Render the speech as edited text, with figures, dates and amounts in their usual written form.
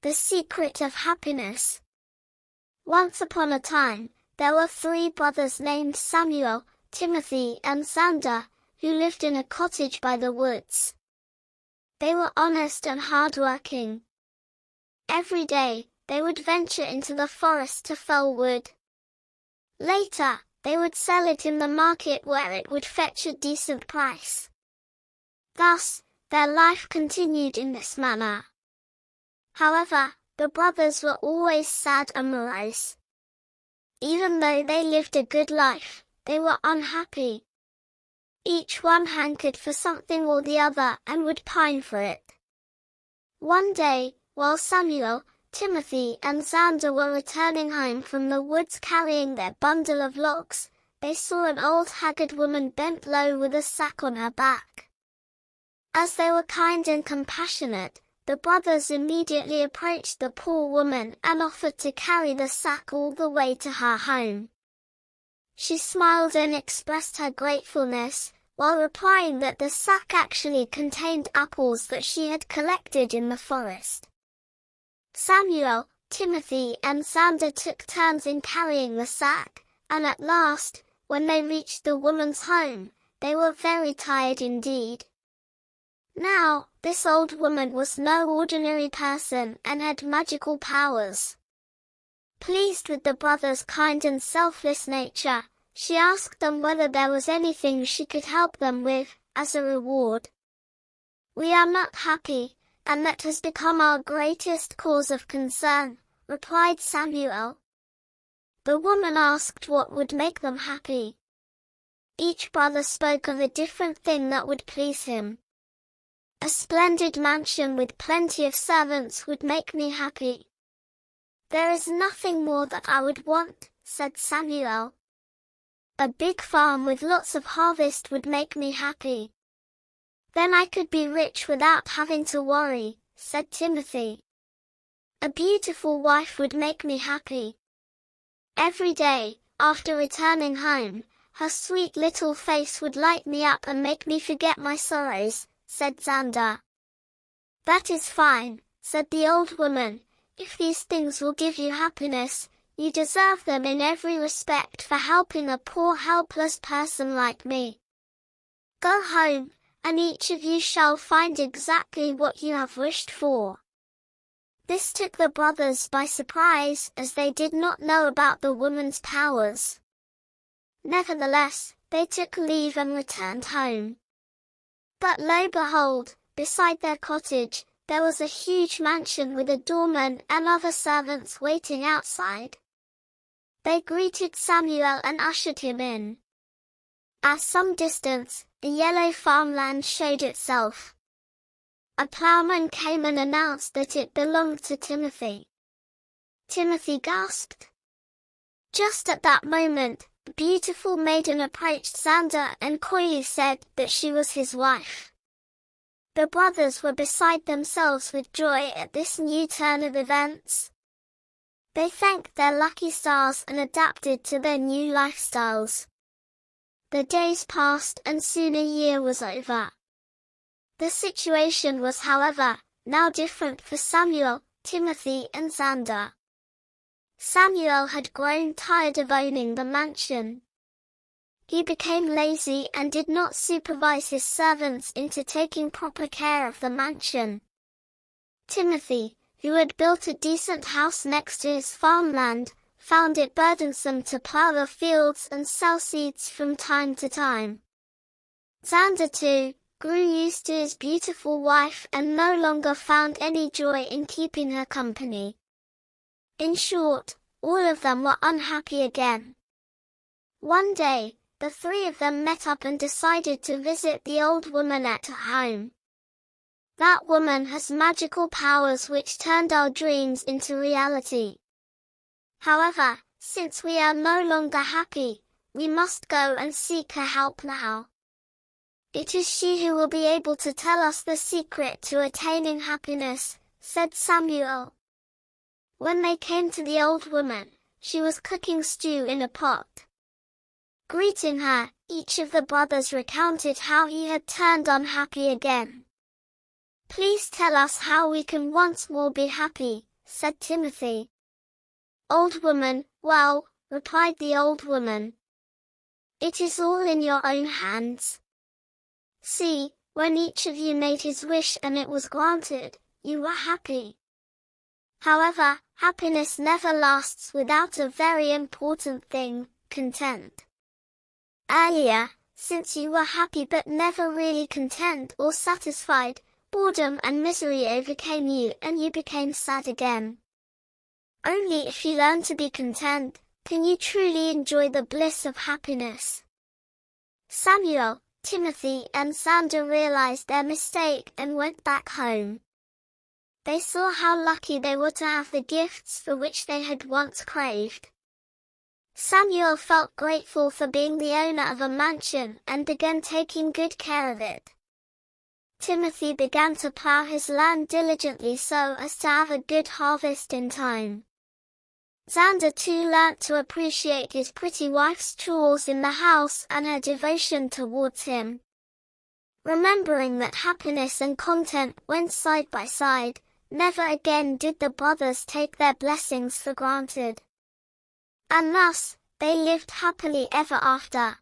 The secret of happiness. Once upon a time, there were 3 brothers named Samuel, Timothy and Xander, who lived in a cottage by the woods. They were honest and hard-working. Every day, they would venture into the forest to fell wood. Later, they would sell it in the market where it would fetch a decent price. Thus, their life continued in this manner. However, the brothers were always sad and morose. Even though they lived a good life, they were unhappy. Each one hankered for something or the other and would pine for it. One day, while Samuel, Timothy and Xander were returning home from the woods carrying their bundle of logs, they saw an old haggard woman bent low with a sack on her back. As they were kind and compassionate, the brothers immediately approached the poor woman and offered to carry the sack all the way to her home. She smiled and expressed her gratefulness, while replying that the sack actually contained apples that she had collected in the forest. Samuel, Timothy and Xander took turns in carrying the sack, and at last, when they reached the woman's home, they were very tired indeed. Now, this old woman was no ordinary person and had magical powers. Pleased with the brothers' kind and selfless nature, she asked them whether there was anything she could help them with, as a reward. "We are not happy, and that has become our greatest cause of concern," replied Samuel. The woman asked what would make them happy. Each brother spoke of a different thing that would please him. "A splendid mansion with plenty of servants would make me happy." "There is nothing more that I would want," said Samuel. "A big farm with lots of harvest would make me happy." "Then I could be rich without having to worry," said Timothy. "A beautiful wife would make me happy." "Every day, after returning home, her sweet little face would light me up and make me forget my sorrows," said Xander. "That is fine," said the old woman. "If these things will give you happiness, you deserve them in every respect for helping a poor helpless person like me. Go home, and each of you shall find exactly what you have wished for." This took the brothers by surprise, as they did not know about the woman's powers. Nevertheless, they took leave and returned home. But lo and behold, beside their cottage, there was a huge mansion with a doorman and other servants waiting outside. They greeted Samuel and ushered him in. At some distance, a yellow farmland showed itself. A plowman came and announced that it belonged to Timothy. Timothy gasped. Just at that moment, a beautiful maiden approached Xander and coyly said that she was his wife. The brothers were beside themselves with joy at this new turn of events. They thanked their lucky stars and adapted to their new lifestyles. The days passed and soon a year was over. The situation was, however, now different for Samuel, Timothy and Xander. Samuel had grown tired of owning the mansion. He became lazy and did not supervise his servants into taking proper care of the mansion. Timothy, who had built a decent house next to his farmland, found it burdensome to plow the fields and sell seeds from time to time. Xander, too, grew used to his beautiful wife and no longer found any joy in keeping her company. In short, all of them were unhappy again. One day, the 3 of them met up and decided to visit the old woman at her home. That woman has magical powers which turned our dreams into reality. However, since we are no longer happy, we must go and seek her help now. It is she who will be able to tell us the secret to attaining happiness, said Samuel. When they came to the old woman, she was cooking stew in a pot. Greeting her, each of the brothers recounted how he had turned unhappy again. "Please tell us how we can once more be happy," said Timothy. Old woman, well, replied the old woman. It is all in your own hands. See, when each of you made his wish and it was granted, you were happy. However, happiness never lasts without a very important thing, content. Earlier, since you were happy but never really content or satisfied, boredom and misery overcame you and you became sad again. Only if you learn to be content, can you truly enjoy the bliss of happiness. Samuel, Timothy and Xander realized their mistake and went back home. They saw how lucky they were to have the gifts for which they had once craved. Samuel felt grateful for being the owner of a mansion and began taking good care of it. Timothy began to plow his land diligently so as to have a good harvest in time. Xander too learnt to appreciate his pretty wife's chores in the house and her devotion towards him. Remembering that happiness and content went side by side, never again did the brothers take their blessings for granted. And thus, they lived happily ever after.